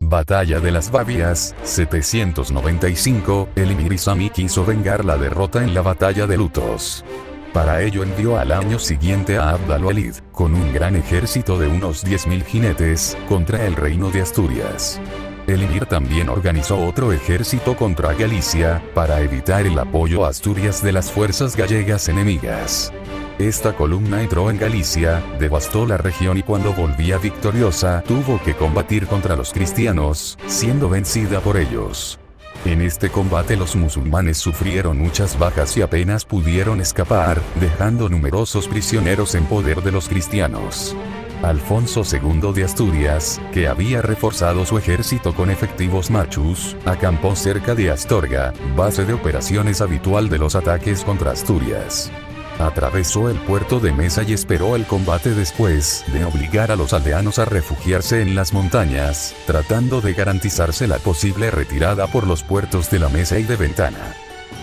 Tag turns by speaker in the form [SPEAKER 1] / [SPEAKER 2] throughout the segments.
[SPEAKER 1] Batalla de las Babias, 795, el emir Isami quiso vengar la derrota en la batalla de Lutos. Para ello envió al año siguiente a Abd al-Walid, con un gran ejército de unos 10.000 jinetes, contra el reino de Asturias. El emir también organizó otro ejército contra Galicia, para evitar el apoyo a Asturias de las fuerzas gallegas enemigas. Esta columna entró en Galicia, devastó la región y cuando volvía victoriosa tuvo que combatir contra los cristianos, siendo vencida por ellos. En este combate los musulmanes sufrieron muchas bajas y apenas pudieron escapar, dejando numerosos prisioneros en poder de los cristianos. Alfonso II de Asturias, que había reforzado su ejército con efectivos machus, acampó cerca de Astorga, base de operaciones habitual de los ataques contra Asturias. Atravesó el puerto de Mesa y esperó el combate después de obligar a los aldeanos a refugiarse en las montañas, tratando de garantizarse la posible retirada por los puertos de la Mesa y de Ventana.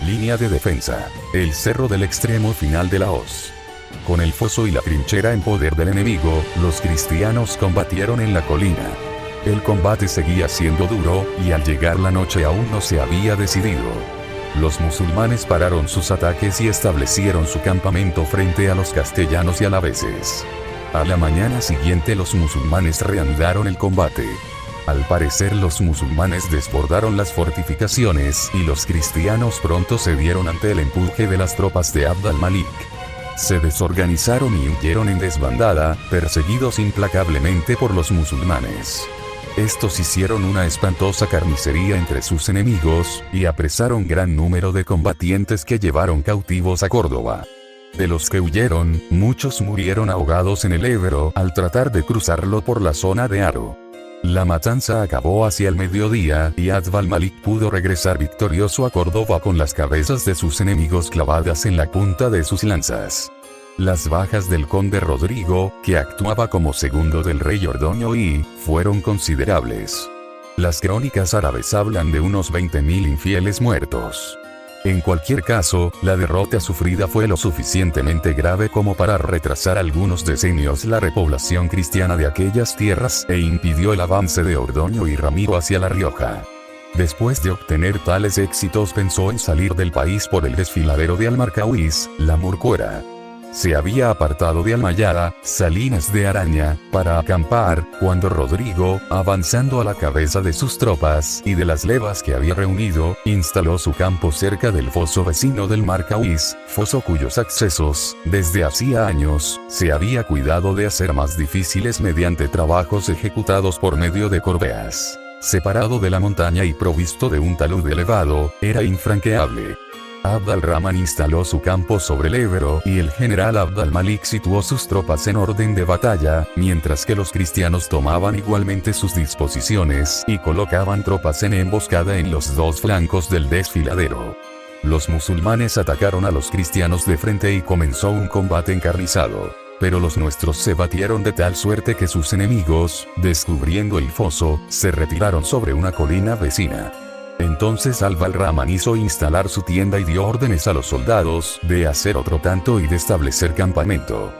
[SPEAKER 1] Línea de defensa: el cerro del extremo final de la hoz. Con el foso y la trinchera en poder del enemigo, los cristianos combatieron en la colina. El combate seguía siendo duro, y al llegar la noche aún no se había decidido. Los musulmanes pararon sus ataques y establecieron su campamento frente a los castellanos y alaveses. A la mañana siguiente los musulmanes reanudaron el combate. Al parecer los musulmanes desbordaron las fortificaciones y los cristianos pronto cedieron ante el empuje de las tropas de Abd al-Malik. Se desorganizaron y huyeron en desbandada, perseguidos implacablemente por los musulmanes. Estos hicieron una espantosa carnicería entre sus enemigos, y apresaron gran número de combatientes que llevaron cautivos a Córdoba. De los que huyeron, muchos murieron ahogados en el Ebro al tratar de cruzarlo por la zona de Haro. La matanza acabó hacia el mediodía, y Abd al-Malik pudo regresar victorioso a Córdoba con las cabezas de sus enemigos clavadas en la punta de sus lanzas. Las bajas del conde Rodrigo, que actuaba como segundo del rey Ordoño I, fueron considerables. Las crónicas árabes hablan de unos 20.000 infieles muertos. En cualquier caso, la derrota sufrida fue lo suficientemente grave como para retrasar algunos decenios la repoblación cristiana de aquellas tierras e impidió el avance de Ordoño y Ramiro hacia La Rioja. Después de obtener tales éxitos pensó en salir del país por el desfiladero de Almarcahuís, la Morcuera. Se había apartado de Almayada, Salinas de Araña, para acampar, cuando Rodrigo, avanzando a la cabeza de sus tropas y de las levas que había reunido, instaló su campo cerca del foso vecino del Marcahuís, foso cuyos accesos, desde hacía años, se había cuidado de hacer más difíciles mediante trabajos ejecutados por medio de corbeas. Separado de la montaña y provisto de un talud elevado, era infranqueable. Abd al-Rahman instaló su campo sobre el Ebro y el general Abd al-Malik situó sus tropas en orden de batalla, mientras que los cristianos tomaban igualmente sus disposiciones y colocaban tropas en emboscada en los dos flancos del desfiladero. Los musulmanes atacaron a los cristianos de frente y comenzó un combate encarnizado. Pero los nuestros se batieron de tal suerte que sus enemigos, descubriendo el foso, se retiraron sobre una colina vecina. Entonces Abd al-Rahman hizo instalar su tienda y dio órdenes a los soldados de hacer otro tanto y de establecer campamento.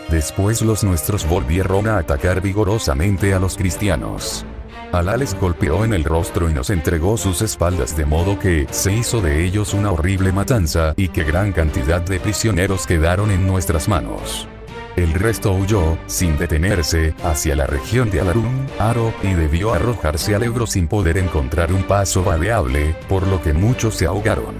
[SPEAKER 1] Después los nuestros volvieron a atacar vigorosamente a los cristianos. Alá les golpeó en el rostro y nos entregó sus espaldas de modo que se hizo de ellos una horrible matanza y que gran cantidad de prisioneros quedaron en nuestras manos. El resto huyó, sin detenerse, hacia la región de Alarún, Haro, y debió arrojarse al Ebro sin poder encontrar un paso vadeable, por lo que muchos se ahogaron.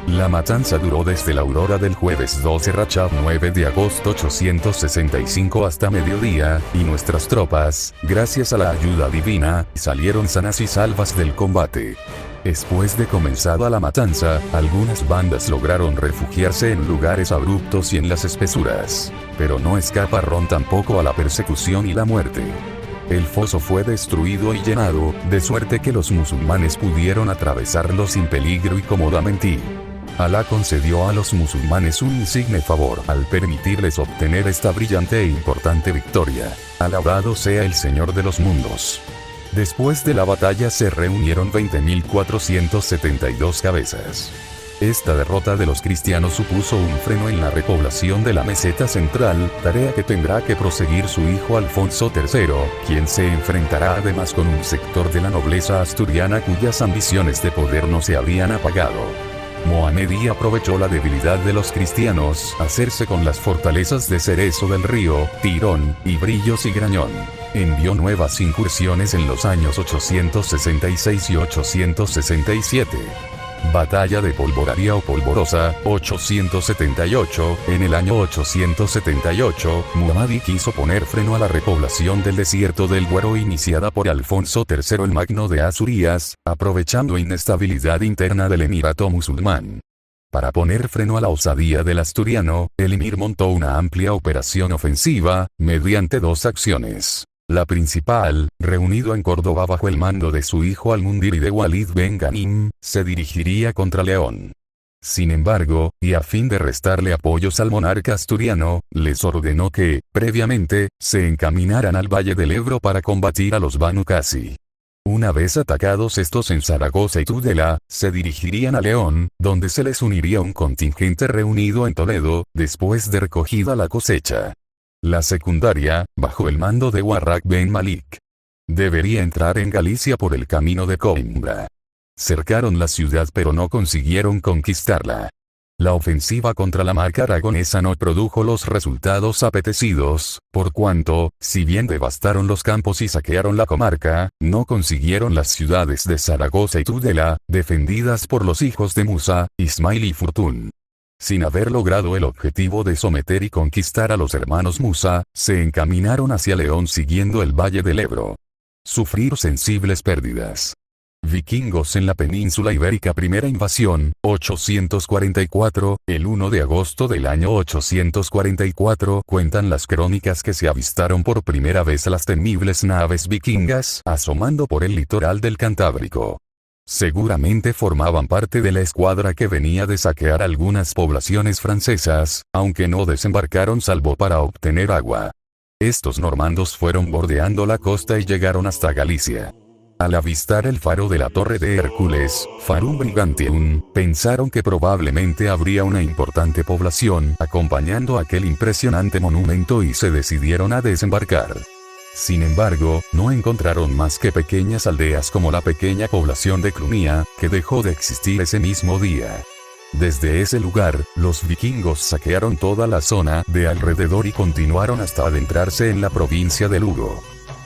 [SPEAKER 1] La matanza duró desde la aurora del jueves 12 Rachab 9 de agosto 865 hasta mediodía, y nuestras tropas, gracias a la ayuda divina, salieron sanas y salvas del combate. Después de comenzada la matanza, algunas bandas lograron refugiarse en lugares abruptos y en las espesuras, pero no escaparon tampoco a la persecución y la muerte. El foso fue destruido y llenado, de suerte que los musulmanes pudieron atravesarlo sin peligro y cómodamente. Alá concedió a los musulmanes un insigne favor al permitirles obtener esta brillante e importante victoria. Alabado sea el Señor de los mundos. Después de la batalla se reunieron 20.472 cabezas. Esta derrota de los cristianos supuso un freno en la repoblación de la meseta central, tarea que tendrá que proseguir su hijo Alfonso III, quien se enfrentará además con un sector de la nobleza asturiana cuyas ambiciones de poder no se habían apagado. Mohamedí aprovechó la debilidad de los cristianos, hacerse con las fortalezas de Cerezo del Río, Tirón, y Brillos y Grañón. Envió nuevas incursiones en los años 866 y 867. Batalla de Polvoraría o Polvorosa, 878. En el año 878, Muhammad quiso poner freno a la repoblación del desierto del Duero iniciada por Alfonso III el Magno de Asturias, aprovechando inestabilidad interna del emirato musulmán. Para poner freno a la osadía del asturiano, el emir montó una amplia operación ofensiva, mediante dos acciones. La principal, reunido en Córdoba bajo el mando de su hijo Al-Mundir y de Walid ben Ghanim, se dirigiría contra León. Sin embargo, y a fin de restarle apoyos al monarca asturiano, les ordenó que, previamente, se encaminaran al Valle del Ebro para combatir a los Banu Qasi. Una vez atacados estos en Zaragoza y Tudela, se dirigirían a León, donde se les uniría un contingente reunido en Toledo, después de recogida la cosecha. La secundaria, bajo el mando de Warraq ben Malik, debería entrar en Galicia por el camino de Coimbra. Cercaron la ciudad pero no consiguieron conquistarla. La ofensiva contra la marca aragonesa no produjo los resultados apetecidos, por cuanto, si bien devastaron los campos y saquearon la comarca, no consiguieron las ciudades de Zaragoza y Tudela, defendidas por los hijos de Musa, Ismail y Fortún. Sin haber logrado el objetivo de someter y conquistar a los hermanos Musa, se encaminaron hacia León siguiendo el Valle del Ebro. Sufrir sensibles pérdidas. Vikingos en la península ibérica. Primera invasión, 844, el 1 de agosto del año 844 cuentan las crónicas que se avistaron por primera vez las temibles naves vikingas asomando por el litoral del Cantábrico. Seguramente formaban parte de la escuadra que venía de saquear algunas poblaciones francesas, aunque no desembarcaron salvo para obtener agua. Estos normandos fueron bordeando la costa y llegaron hasta Galicia. Al avistar el faro de la Torre de Hércules, Farum Brigantium, pensaron que probablemente habría una importante población acompañando aquel impresionante monumento y se decidieron a desembarcar. Sin embargo, no encontraron más que pequeñas aldeas como la pequeña población de Clunia, que dejó de existir ese mismo día. Desde ese lugar, los vikingos saquearon toda la zona de alrededor y continuaron hasta adentrarse en la provincia de Lugo.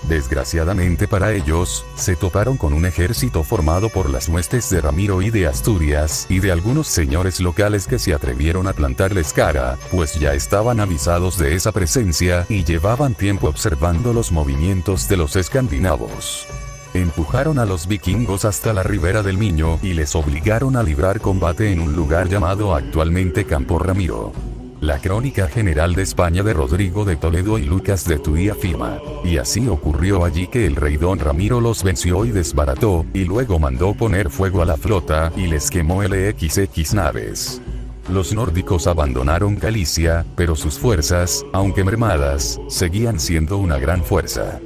[SPEAKER 1] Desgraciadamente para ellos, se toparon con un ejército formado por las huestes de Ramiro I de Asturias y de algunos señores locales que se atrevieron a plantarles cara, pues ya estaban avisados de esa presencia y llevaban tiempo observando los movimientos de los escandinavos. Empujaron a los vikingos hasta la ribera del Miño y les obligaron a librar combate en un lugar llamado actualmente Campo Ramiro. La Crónica General de España de Rodrigo de Toledo y Lucas de Tuy afirma: y así ocurrió allí que el rey don Ramiro los venció y desbarató, y luego mandó poner fuego a la flota y les quemó LXX naves. Los nórdicos abandonaron Galicia, pero sus fuerzas, aunque mermadas, seguían siendo una gran fuerza.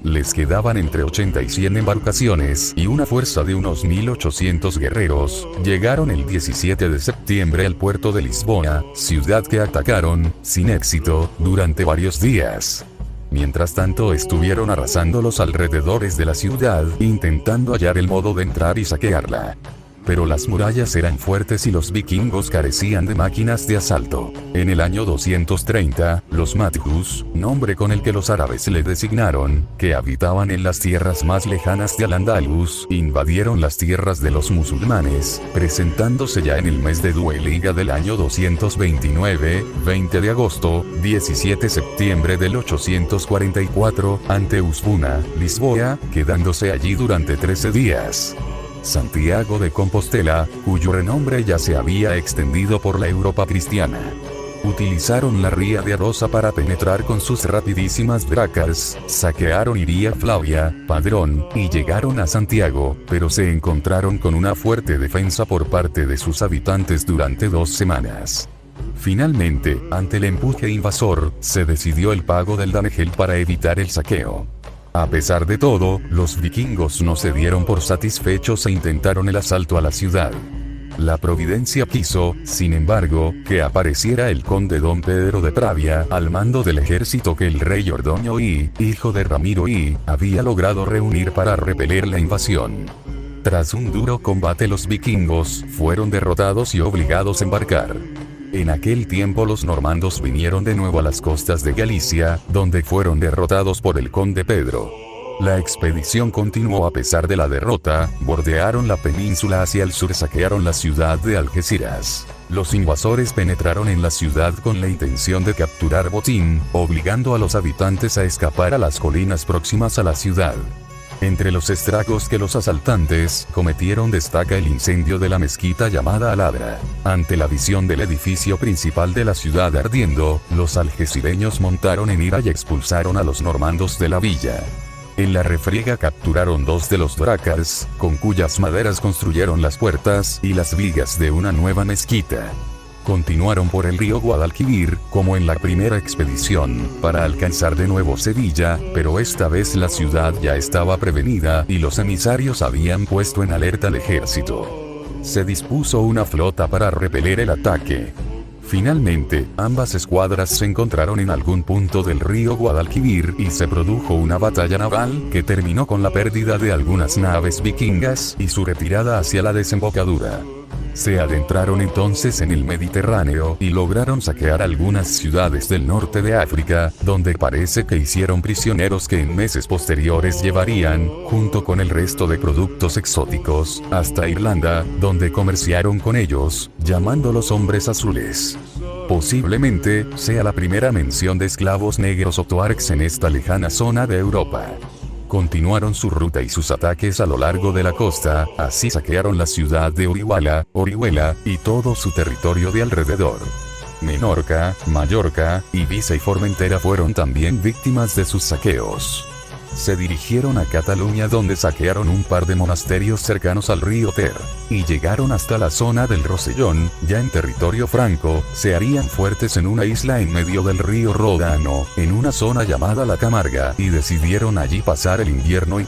[SPEAKER 1] Les quedaban entre 80 y 100 embarcaciones y una fuerza de unos 1800 guerreros. Llegaron el 17 de septiembre al puerto de Lisboa, ciudad que atacaron, sin éxito, durante varios días. Mientras tanto estuvieron arrasando los alrededores de la ciudad, intentando hallar el modo de entrar y saquearla. Pero las murallas eran fuertes y los vikingos carecían de máquinas de asalto. En el año 230, los Mathus, nombre con el que los árabes le designaron, que habitaban en las tierras más lejanas de Al-Ándalus, invadieron las tierras de los musulmanes, presentándose ya en el mes de Dueliga del año 229, 20 de agosto, 17 de septiembre del 844, ante Usbuna, Lisboa, quedándose allí durante 13 días. Santiago de Compostela, cuyo renombre ya se había extendido por la Europa cristiana. Utilizaron la ría de Arosa para penetrar con sus rapidísimas bracas, saquearon Iria Flavia, Padrón, y llegaron a Santiago, pero se encontraron con una fuerte defensa por parte de sus habitantes durante 2 semanas. Finalmente, ante el empuje invasor, se decidió el pago del danegeld para evitar el saqueo. A pesar de todo, los vikingos no se dieron por satisfechos e intentaron el asalto a la ciudad. La providencia quiso, sin embargo, que apareciera el conde don Pedro de Pravia al mando del ejército que el rey Ordoño I, hijo de Ramiro I, había logrado reunir para repeler la invasión. Tras un duro combate los vikingos fueron derrotados y obligados a embarcar. En aquel tiempo los normandos vinieron de nuevo a las costas de Galicia, donde fueron derrotados por el conde Pedro. La expedición continuó a pesar de la derrota, bordearon la península hacia el sur, saquearon la ciudad de Algeciras. Los invasores penetraron en la ciudad con la intención de capturar botín, obligando a los habitantes a escapar a las colinas próximas a la ciudad. Entre los estragos que los asaltantes cometieron destaca el incendio de la mezquita llamada Aladra. Ante la visión del edificio principal de la ciudad ardiendo, los algecireños montaron en ira y expulsaron a los normandos de la villa. En la refriega capturaron 2 de los dracars, con cuyas maderas construyeron las puertas y las vigas de una nueva mezquita. Continuaron por el río Guadalquivir, como en la primera expedición, para alcanzar de nuevo Sevilla, pero esta vez la ciudad ya estaba prevenida y los emisarios habían puesto en alerta al ejército. Se dispuso una flota para repeler el ataque. Finalmente, ambas escuadras se encontraron en algún punto del río Guadalquivir y se produjo una batalla naval que terminó con la pérdida de algunas naves vikingas y su retirada hacia la desembocadura. Se adentraron entonces en el Mediterráneo y lograron saquear algunas ciudades del norte de África, donde parece que hicieron prisioneros que en meses posteriores llevarían, junto con el resto de productos exóticos, hasta Irlanda, donde comerciaron con ellos, llamándolos hombres azules. Posiblemente sea la primera mención de esclavos negros o tuareg en esta lejana zona de Europa. Continuaron su ruta y sus ataques a lo largo de la costa, así saquearon la ciudad de Orihuela, y todo su territorio de alrededor. Menorca, Mallorca, Ibiza y Formentera fueron también víctimas de sus saqueos. Se dirigieron a Cataluña, donde saquearon un par de monasterios cercanos al río Ter, y llegaron hasta la zona del Rosellón, ya en territorio franco, se harían fuertes en una isla en medio del río Ródano, en una zona llamada La Camarga, y decidieron allí pasar el invierno y